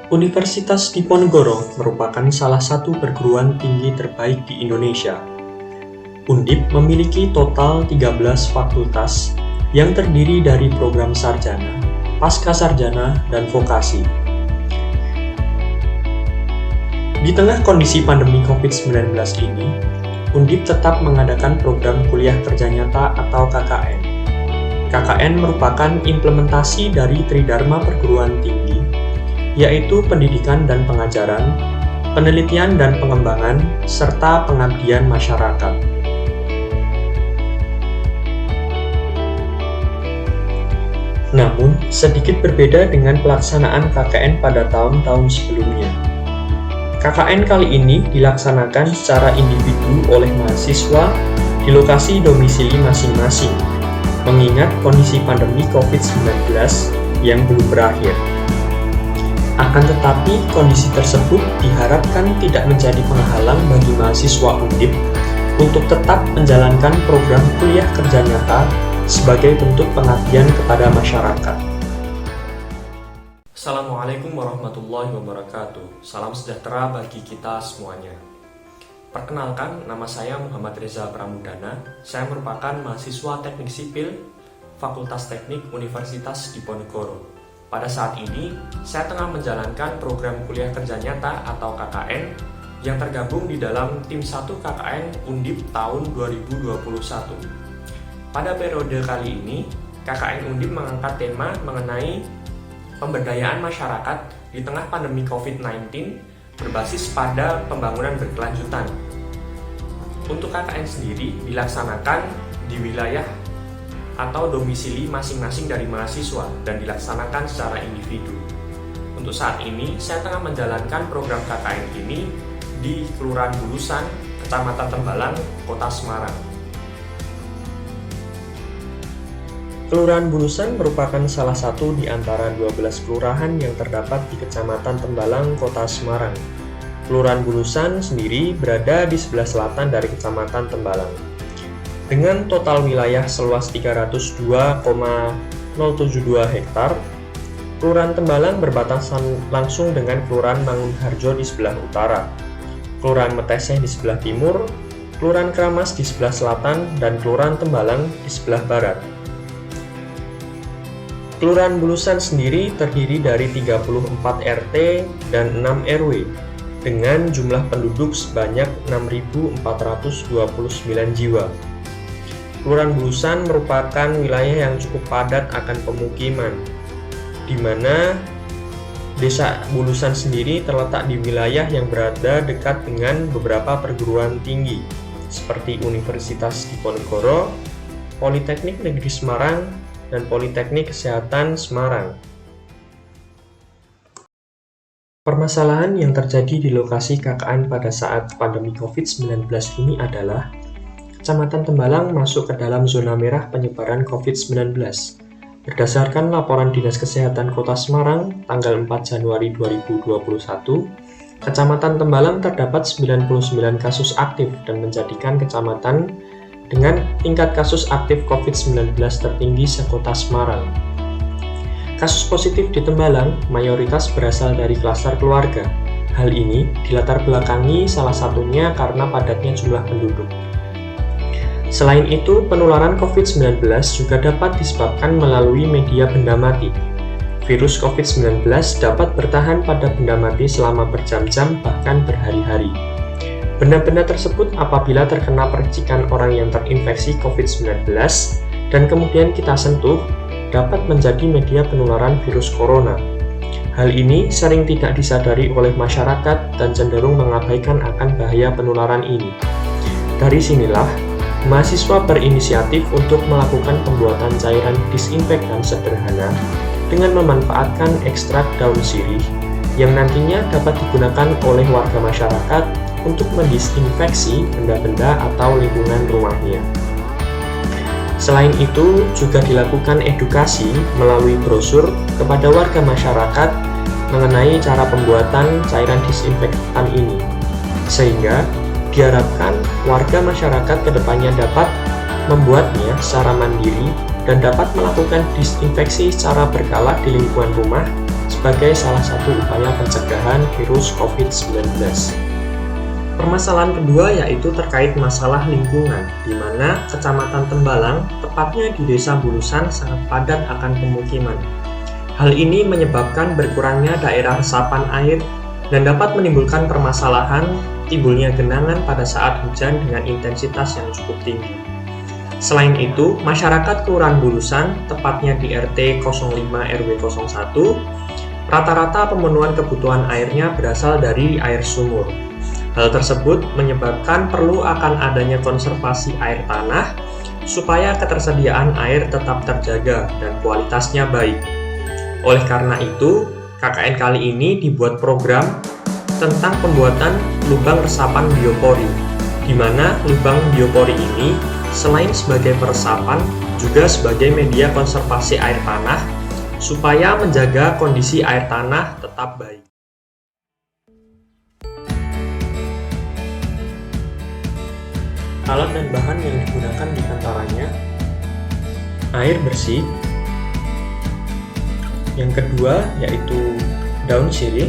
Universitas Diponegoro merupakan salah satu perguruan tinggi terbaik di Indonesia. Undip memiliki total 13 fakultas yang terdiri dari program sarjana, pascasarjana, dan vokasi. Di tengah kondisi pandemi COVID-19 ini, Undip tetap mengadakan program kuliah kerja nyata atau KKN. KKN merupakan implementasi dari Tridharma Perguruan Tinggi, yaitu pendidikan dan pengajaran, penelitian dan pengembangan, serta pengabdian masyarakat. Namun, sedikit berbeda dengan pelaksanaan KKN pada tahun-tahun sebelumnya. KKN kali ini dilaksanakan secara individu oleh mahasiswa di lokasi domisili masing-masing, mengingat kondisi pandemi COVID-19 yang belum berakhir. Akan tetapi, kondisi tersebut diharapkan tidak menjadi penghalang bagi mahasiswa Undip untuk tetap menjalankan program kuliah kerja nyata sebagai bentuk pengabdian kepada masyarakat. Assalamualaikum warahmatullahi wabarakatuh. Salam sejahtera bagi kita semuanya. Perkenalkan, nama saya Muhammad Reza Pramudana. Saya merupakan mahasiswa Teknik Sipil Fakultas Teknik Universitas Diponegoro. Pada saat ini, saya tengah menjalankan program kuliah kerja nyata atau KKN yang tergabung di dalam tim 1 KKN Undip tahun 2021. Pada periode kali ini, KKN Undip mengangkat tema mengenai pemberdayaan masyarakat di tengah pandemi COVID-19 berbasis pada pembangunan berkelanjutan. Untuk KKN sendiri dilaksanakan di wilayah atau domisili masing-masing dari mahasiswa dan dilaksanakan secara individu. Untuk saat ini, saya tengah menjalankan program KKN ini di Kelurahan Bulusan, Kecamatan Tembalang, Kota Semarang. Kelurahan Bulusan merupakan salah satu di antara 12 kelurahan yang terdapat di Kecamatan Tembalang, Kota Semarang. Kelurahan Bulusan sendiri berada di sebelah selatan dari Kecamatan Tembalang. Dengan total wilayah seluas 302,072 hektar, Kelurahan Tembalang berbatasan langsung dengan Kelurahan Mangunharjo di sebelah utara, Kelurahan Meteseh di sebelah timur, Kelurahan Kramas di sebelah selatan, dan Kelurahan Tembalang di sebelah barat. Kelurahan Bulusan sendiri terdiri dari 34 RT dan 6 RW, dengan jumlah penduduk sebanyak 6.429 jiwa. Kelurahan Bulusan merupakan wilayah yang cukup padat akan pemukiman, di mana Desa Bulusan sendiri terletak di wilayah yang berada dekat dengan beberapa perguruan tinggi, seperti Universitas Diponegoro, Politeknik Negeri Semarang, dan Politeknik Kesehatan Semarang. Permasalahan yang terjadi di lokasi KKN pada saat pandemi COVID-19 ini adalah Kecamatan Tembalang masuk ke dalam zona merah penyebaran COVID-19. Berdasarkan laporan Dinas Kesehatan Kota Semarang tanggal 4 Januari 2021, Kecamatan Tembalang terdapat 99 kasus aktif dan menjadikan kecamatan dengan tingkat kasus aktif COVID-19 tertinggi se-Kota Semarang. Kasus positif di Tembalang mayoritas berasal dari klaster keluarga. Hal ini dilatar belakangi salah satunya karena padatnya jumlah penduduk. Selain itu, penularan COVID-19 juga dapat disebabkan melalui media benda mati. Virus COVID-19 dapat bertahan pada benda mati selama berjam-jam bahkan berhari-hari. Benda-benda tersebut apabila terkena percikan orang yang terinfeksi COVID-19 dan kemudian kita sentuh, dapat menjadi media penularan virus corona. Hal ini sering tidak disadari oleh masyarakat dan cenderung mengabaikan akan bahaya penularan ini. Dari sinilah, mahasiswa berinisiatif untuk melakukan pembuatan cairan disinfektan sederhana dengan memanfaatkan ekstrak daun sirih yang nantinya dapat digunakan oleh warga masyarakat untuk mendisinfeksi benda-benda atau lingkungan rumahnya. Selain itu, juga dilakukan edukasi melalui brosur kepada warga masyarakat mengenai cara pembuatan cairan disinfektan ini, sehingga diharapkan warga masyarakat kedepannya dapat membuatnya secara mandiri dan dapat melakukan disinfeksi secara berkala di lingkungan rumah sebagai salah satu upaya pencegahan virus COVID-19. Permasalahan kedua yaitu terkait masalah lingkungan, di mana Kecamatan Tembalang, tepatnya di Desa Bulusan, sangat padat akan pemukiman. Hal ini menyebabkan berkurangnya daerah resapan air dan dapat menimbulkan permasalahan timbulnya genangan pada saat hujan dengan intensitas yang cukup tinggi. Selain itu, masyarakat Kelurahan Bulusan, tepatnya di RT 05 RW 01, rata-rata pemenuhan kebutuhan airnya berasal dari air sumur. Hal tersebut menyebabkan perlu akan adanya konservasi air tanah supaya ketersediaan air tetap terjaga dan kualitasnya baik. Oleh karena itu, KKN kali ini dibuat program tentang pembuatan lubang resapan biopori, di mana lubang biopori ini selain sebagai peresapan juga sebagai media konservasi air tanah supaya menjaga kondisi air tanah tetap baik. Alat dan bahan yang digunakan diantaranya air bersih, yang kedua yaitu daun sirih,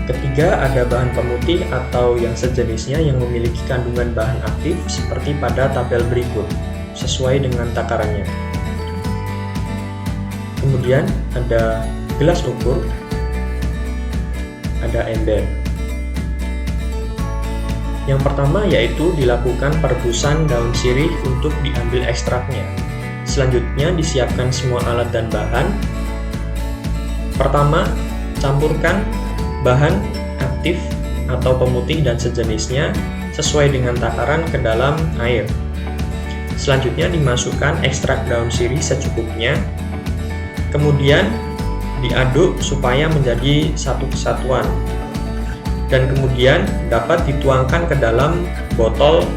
ketiga ada bahan pemutih atau yang sejenisnya yang memiliki kandungan bahan aktif seperti pada tabel berikut sesuai dengan takarannya. Kemudian ada gelas ukur, ada ember. Yang pertama yaitu dilakukan perebusan daun sirih untuk diambil ekstraknya. Selanjutnya disiapkan semua alat dan bahan. Pertama, campurkan bahan aktif atau pemutih dan sejenisnya sesuai dengan takaran ke dalam air. Selanjutnya dimasukkan ekstrak daun sirih secukupnya. Kemudian diaduk supaya menjadi satu kesatuan. Dan kemudian dapat dituangkan ke dalam botol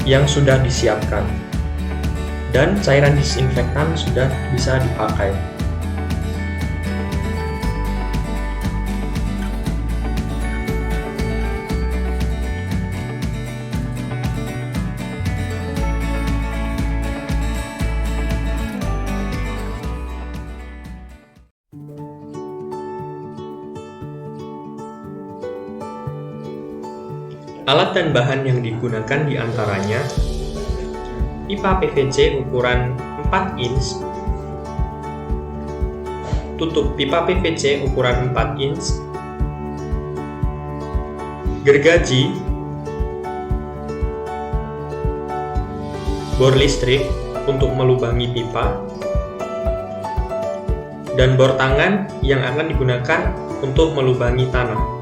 yang sudah disiapkan. Dan cairan disinfektan sudah bisa dipakai. Alat dan bahan yang digunakan diantaranya pipa PVC ukuran 4 inch, tutup pipa PVC ukuran 4 inch, gergaji, bor listrik untuk melubangi pipa, dan bor tangan yang akan digunakan untuk melubangi tanah.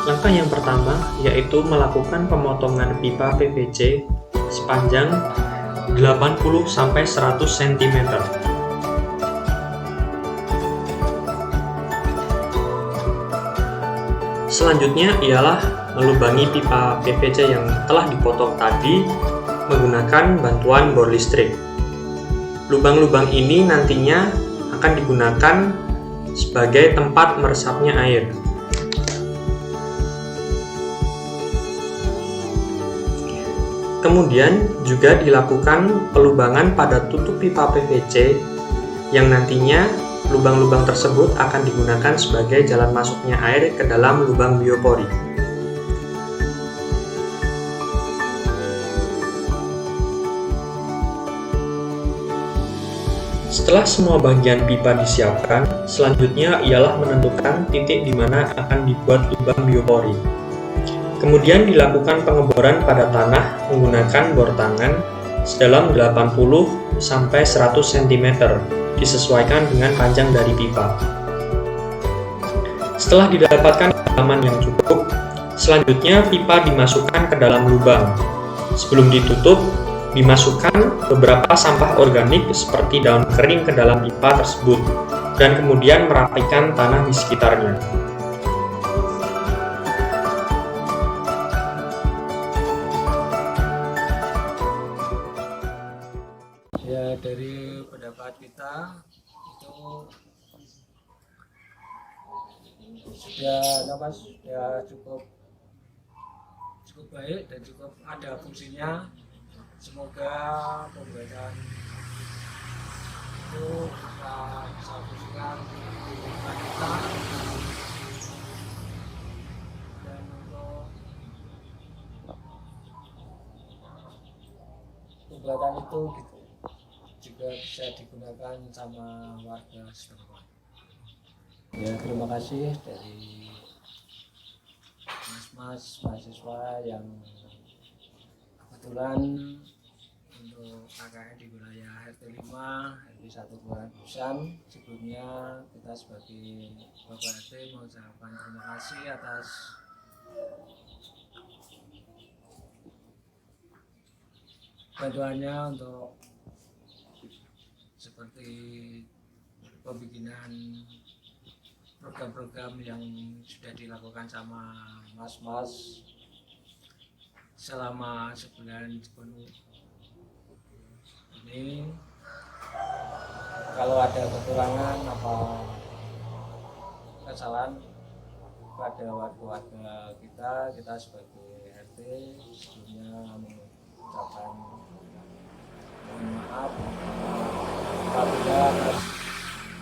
Langkah yang pertama yaitu melakukan pemotongan pipa PVC sepanjang 80-100 cm. Selanjutnya ialah melubangi pipa PVC yang telah dipotong tadi menggunakan bantuan bor listrik. Lubang-lubang ini nantinya akan digunakan sebagai tempat meresapnya air. Kemudian juga dilakukan pelubangan pada tutup pipa PVC yang nantinya lubang-lubang tersebut akan digunakan sebagai jalan masuknya air ke dalam lubang biopori. Setelah semua bagian pipa disiapkan, selanjutnya ialah menentukan titik di mana akan dibuat lubang biopori. Kemudian dilakukan pengeboran pada tanah menggunakan bor tangan sedalam 80-100 cm disesuaikan dengan panjang dari pipa. Setelah didapatkan kedalaman yang cukup, selanjutnya pipa dimasukkan ke dalam lubang. Sebelum ditutup, dimasukkan beberapa sampah organik seperti daun kering ke dalam pipa tersebut dan kemudian merapikan tanah di sekitarnya. Ya, dari pendapat kita itu ya cukup baik dan cukup ada fungsinya. Semoga pembuatan fokuskan kehidupan kita, dan untuk kegiatan itu gitu juga bisa digunakan sama warga setempat. Ya, terima kasih dari mas-mas mahasiswa yang kebetulan untuk KKN di wilayah RT 5 RT 1 Kelurahan Busan. Sebelumnya kita sebagai Bapak RT mengucapkan terima kasih atas bantuannya untuk seperti pembikinan program-program yang sudah dilakukan sama mas-mas selama sebulan penuh ini. Kalau ada kekurangan apa kesalahan pada warga-warga kita sebagai RT sebelumnya mengucapkan mohon maaf apabila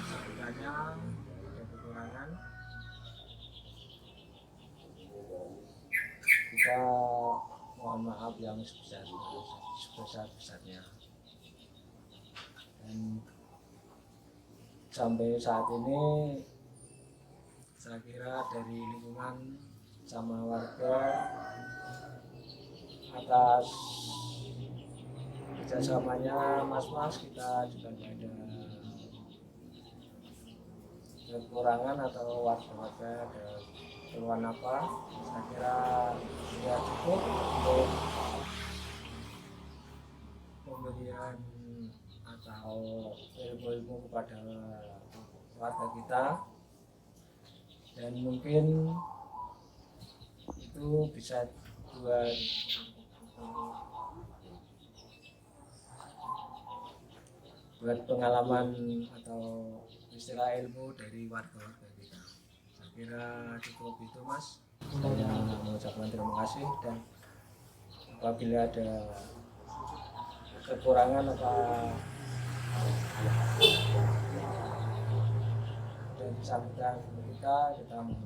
sekiranya ada kekurangan. Kita mohon maaf yang sebesar-besarnya. Dan sampai saat ini saya kira dari lingkungan sama warga atas kerjasamanya mas-mas, kita juga tidak ada kekurangan atau warga-warga ada keluhan apa. Saya kira sudah cukup untuk pemberian atau ilmu-ilmu kepada warga kita, dan mungkin itu bisa buat pengalaman atau istilah ilmu dari warga-warga kita. Saya kira cukup itu, Mas. Saya mengucapkan terima kasih, dan apabila ada kekurangan atau dari sambutan kita mohon